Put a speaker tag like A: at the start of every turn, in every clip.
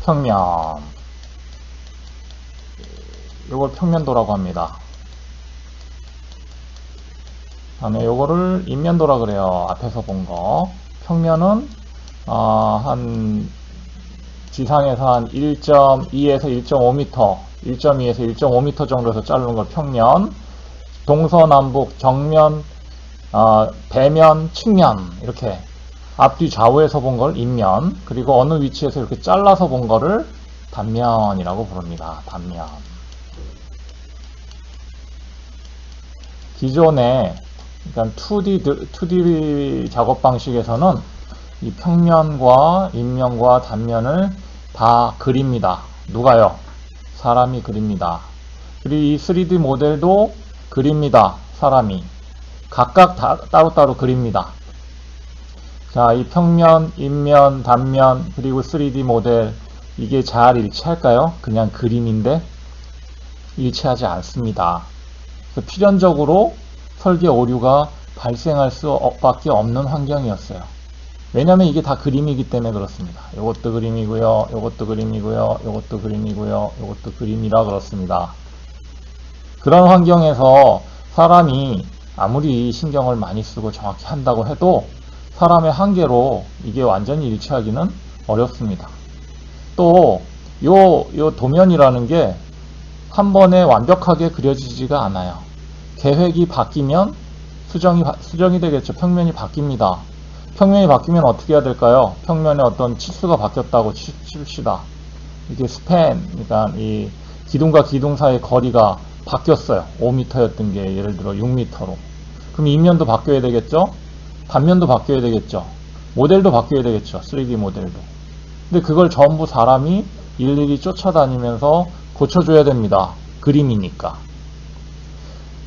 A: 평면. 요걸 평면도라고 합니다. 다음에 요거를 인면도라 그래요. 앞에서 본 거. 평면은 한 지상에서 한 1.2에서 1.5m, 1.2에서 1.5m 정도에서 자르는 걸 평면. 동서남북, 정면, 배면, 측면 이렇게 앞뒤 좌우에서 본 걸 인면, 그리고 어느 위치에서 이렇게 잘라서 본 거를 단면이라고 부릅니다. 단면. 기존에 그러니까 2D 작업 방식에서는 이 평면과 인면과 단면을 다 그립니다. 누가요? 사람이 그립니다. 그리고 이 3D 모델도 그립니다. 사람이. 각각 따로따로 그립니다. 자, 이 평면, 인면, 단면, 그리고 3D 모델, 이게 잘 일치할까요? 그냥 그림인데 일치하지 않습니다. 그래서 필연적으로 설계 오류가 발생할 수밖에 없는 환경이었어요. 왜냐하면 이게 다 그림이기 때문에 그렇습니다. 이것도 그림이고요, 이것도 그림이고요, 이것도 그림이고요, 이것도 그림이라 그렇습니다. 그런 환경에서 사람이 아무리 신경을 많이 쓰고 정확히 한다고 해도 사람의 한계로 이게 완전히 일치하기는 어렵습니다. 또 요 도면이라는 게 한 번에 완벽하게 그려지지가 않아요. 계획이 바뀌면 수정이 되겠죠. 평면이 바뀝니다. 평면이 바뀌면 어떻게 해야 될까요? 평면에 어떤 치수가 바뀌었다고 칩시다. 이게 스팬, 그러니까 이 기둥과 기둥 사이의 거리가 바뀌었어요. 5m였던 게 예를 들어 6m로. 그럼 인면도 바뀌어야 되겠죠? 단면도 바뀌어야 되겠죠? 모델도 바뀌어야 되겠죠? 3D 모델도. 근데 그걸 전부 사람이 일일이 쫓아다니면서 고쳐줘야 됩니다. 그림이니까.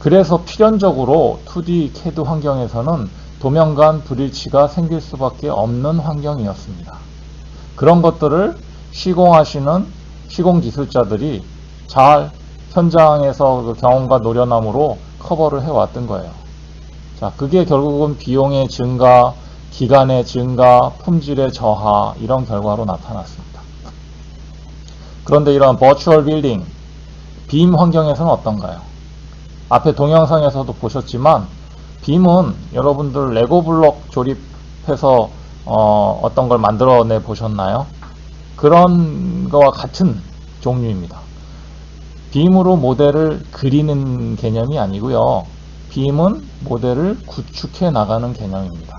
A: 그래서 필연적으로 2D CAD 환경에서는 도면 간 불일치가 생길 수밖에 없는 환경이었습니다. 그런 것들을 시공하시는 시공기술자들이 잘 현장에서 그 경험과 노련함으로 커버를 해왔던 거예요. 자, 그게 결국은 비용의 증가, 기간의 증가, 품질의 저하, 이런 결과로 나타났습니다. 그런데 이런 버추얼 빌딩, 빔 환경에서는 어떤가요? 앞에 동영상에서도 보셨지만 빔은 여러분들 레고 블록 조립해서 어떤 걸 만들어내 보셨나요? 그런 거와 같은 종류입니다. 빔으로 모델을 그리는 개념이 아니고요. 빔은 모델을 구축해 나가는 개념입니다.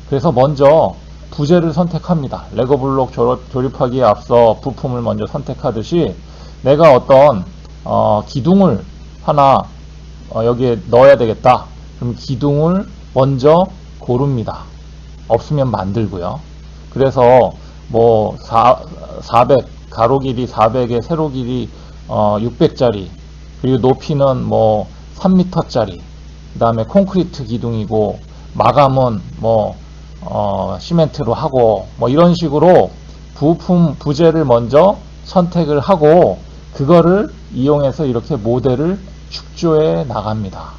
A: 그래서 먼저 부재를 선택합니다. 레고 블록 조립하기에 앞서 부품을 먼저 선택하듯이 내가 어떤 기둥을 하나 여기에 넣어야 되겠다. 그럼 기둥을 먼저 고릅니다. 없으면 만들고요. 그래서 뭐 400 가로 길이 400에 세로 길이 600짜리, 그리고 높이는 뭐 3m짜리, 그 다음에 콘크리트 기둥이고 마감은 뭐 시멘트로 하고 뭐 이런 식으로 부품 부재를 먼저 선택을 하고 그거를 이용해서 이렇게 모델을 축조해 나갑니다.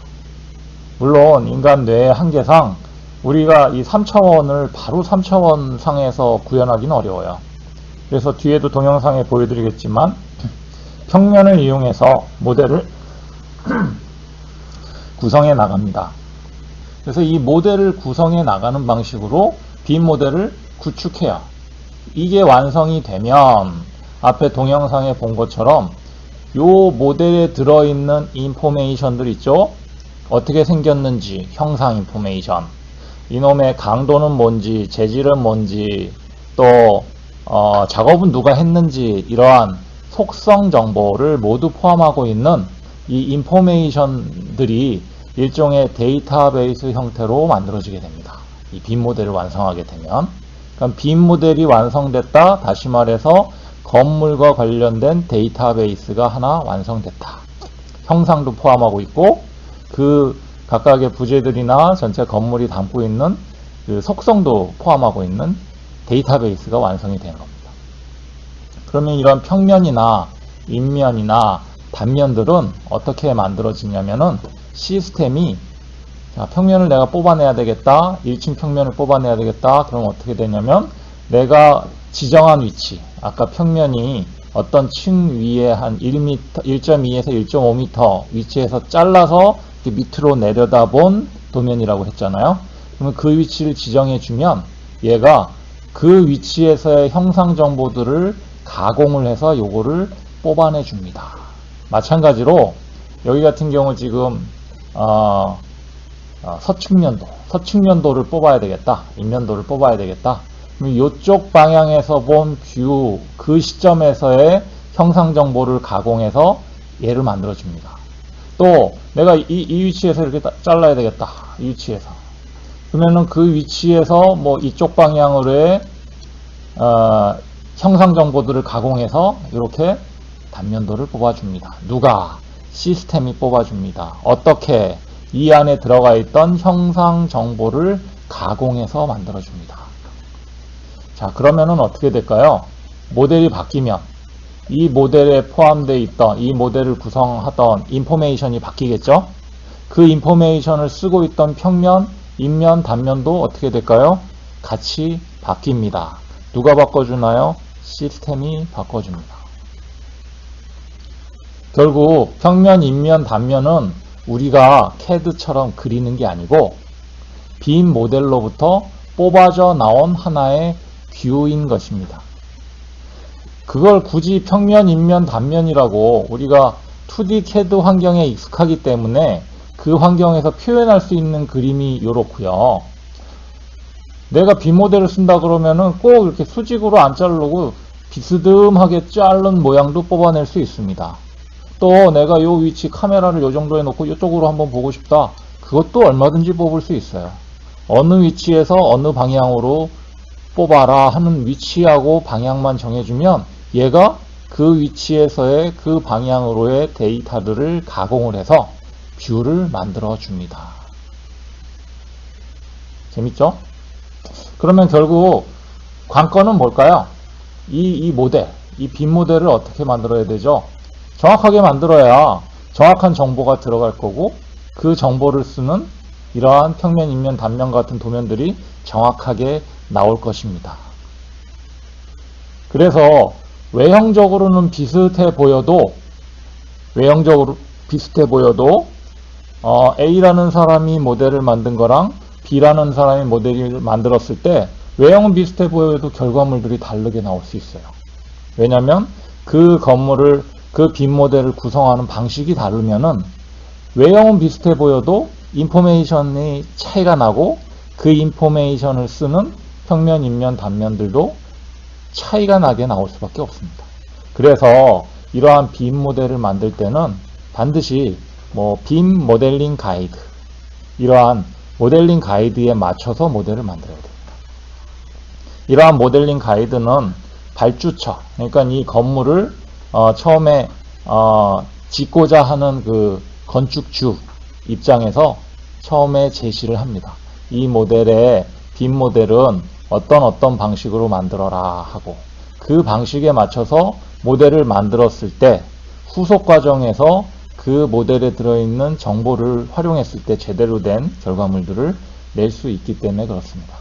A: 물론 인간 뇌의 한계상 우리가 이 3차원을 바로 3차원 상에서 구현하기는 어려워요. 그래서 뒤에도 동영상에 보여드리겠지만 평면을 이용해서 모델을 구성해 나갑니다. 그래서 이 모델을 구성해 나가는 방식으로 빔 모델을 구축해요. 이게 완성이 되면 앞에 동영상에 본 것처럼 요 모델에 들어있는 인포메이션들 있죠? 어떻게 생겼는지, 형상 인포메이션, 이놈의 강도는 뭔지, 재질은 뭔지, 또 작업은 누가 했는지, 이러한 속성 정보를 모두 포함하고 있는 이 인포메이션들이 일종의 데이터베이스 형태로 만들어지게 됩니다. 이 빔 모델을 완성하게 되면. 그럼 빔 모델이 완성됐다, 다시 말해서 건물과 관련된 데이터베이스가 하나 완성됐다. 형상도 포함하고 있고 그 각각의 부재들이나 전체 건물이 담고 있는 그 속성도 포함하고 있는 데이터베이스가 완성이 되는 겁니다. 그러면 이런 평면이나 인면이나 단면들은 어떻게 만들어지냐면은 시스템이, 자, 평면을 내가 뽑아내야 되겠다, 1층 평면을 뽑아내야 되겠다. 그럼 어떻게 되냐면 내가 지정한 위치, 아까 평면이 어떤 층 위에 한 1m, 1.2에서 1.5m 위치에서 잘라서 밑으로 내려다본 도면이라고 했잖아요. 그러면 그 위치를 지정해 주면 얘가 그 위치에서의 형상 정보들을 가공을 해서 요거를 뽑아내 줍니다. 마찬가지로 여기 같은 경우 지금 서측면도를 뽑아야 되겠다. 인면도를 뽑아야 되겠다. 그럼 이쪽 방향에서 본 뷰, 그 시점에서의 형상 정보를 가공해서 얘를 만들어 줍니다. 또 내가 이 위치에서 이렇게 잘라야 되겠다. 이 위치에서. 그러면은 그 위치에서 뭐 이쪽 방향으로의 형상 정보들을 가공해서 이렇게 단면도를 뽑아줍니다. 누가? 시스템이 뽑아줍니다. 어떻게? 이 안에 들어가 있던 형상 정보를 가공해서 만들어줍니다. 자, 그러면은 어떻게 될까요? 모델이 바뀌면 이 모델에 포함되어 있던, 이 모델을 구성하던 인포메이션이 바뀌겠죠? 그 인포메이션을 쓰고 있던 평면, 인면, 단면도 어떻게 될까요? 같이 바뀝니다. 누가 바꿔주나요? 시스템이 바꿔줍니다. 결국 평면, 인면, 단면은 우리가 CAD처럼 그리는 게 아니고 빔 모델로부터 뽑아져 나온 하나의 뷰인 것입니다. 그걸 굳이 평면, 인면, 단면이라고 우리가 2D CAD 환경에 익숙하기 때문에 그 환경에서 표현할 수 있는 그림이 이렇고요. 내가 빔 모델을 쓴다 그러면은 꼭 이렇게 수직으로 안 자르고 비스듬하게 자른 모양도 뽑아낼 수 있습니다. 또 내가 이 위치 카메라를 이 정도에 놓고 이쪽으로 한번 보고 싶다. 그것도 얼마든지 뽑을 수 있어요. 어느 위치에서 어느 방향으로 뽑아라 하는 위치하고 방향만 정해주면 얘가 그 위치에서의 그 방향으로의 데이터들을 가공을 해서 뷰를 만들어 줍니다. 재밌죠? 그러면 결국 관건은 뭘까요? 이 모델, 이 빔 모델을 어떻게 만들어야 되죠? 정확하게 만들어야 정확한 정보가 들어갈 거고 그 정보를 쓰는 이러한 평면, 인면, 단면 같은 도면들이 정확하게 나올 것입니다. 그래서 외형적으로는 비슷해 보여도 A라는 사람이 모델을 만든 거랑 B라는 사람이 모델을 만들었을 때 외형은 비슷해 보여도 결과물들이 다르게 나올 수 있어요. 왜냐하면 그 건물을 그 빔 모델을 구성하는 방식이 다르면은 외형은 비슷해 보여도 인포메이션이 차이가 나고 그 인포메이션을 쓰는 평면, 인면, 단면들도 차이가 나게 나올 수밖에 없습니다. 그래서 이러한 빔 모델을 만들 때는 반드시 빔 모델링 가이드, 이러한 모델링 가이드에 맞춰서 모델을 만들어야 됩니다. 이러한 모델링 가이드는 발주처, 그러니까 이 건물을 처음에 짓고자 하는 그 건축주 입장에서 처음에 제시를 합니다. 이 모델의 빔 모델은 어떤 방식으로 만들어라 하고 그 방식에 맞춰서 모델을 만들었을 때 후속 과정에서 그 모델에 들어있는 정보를 활용했을 때 제대로 된 결과물들을 낼 수 있기 때문에 그렇습니다.